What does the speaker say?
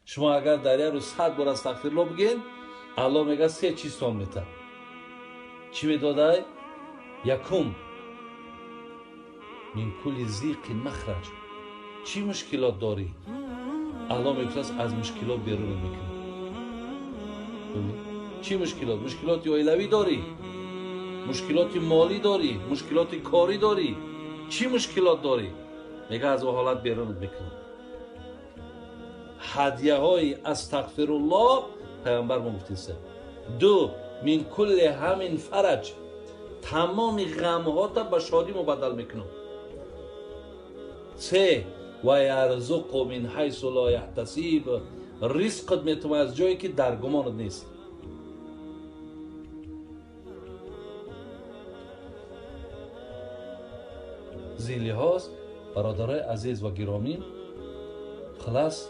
شما اگر در یک روز 100 بار استغفرالله بگین، الله میگه 3 چیزتان میده. چی میداده؟ یکم من کل ضیق مخرج. چی مشکلات داری؟ الله میگه از مشکلات بیرون میکنه. چی مشکلات؟ مشکلات عائلوی داری؟ مشکلات مالی داری؟ مشکلات کاری داری؟ چی مشکلات داری؟ میگه از اون حالت بیرون میکنه. هدیه های استغفرالله پیامبر ما گفتیسه. دو، من کل همین فرج، تمام غم ها تا به شادی مبدل میکنم. سه، و یرزق من حیث لا یحتسب، رزقت میتونه از جایی که در گمانت نیست. زیلی هاست برادرای عزیز و گرامی، خلاص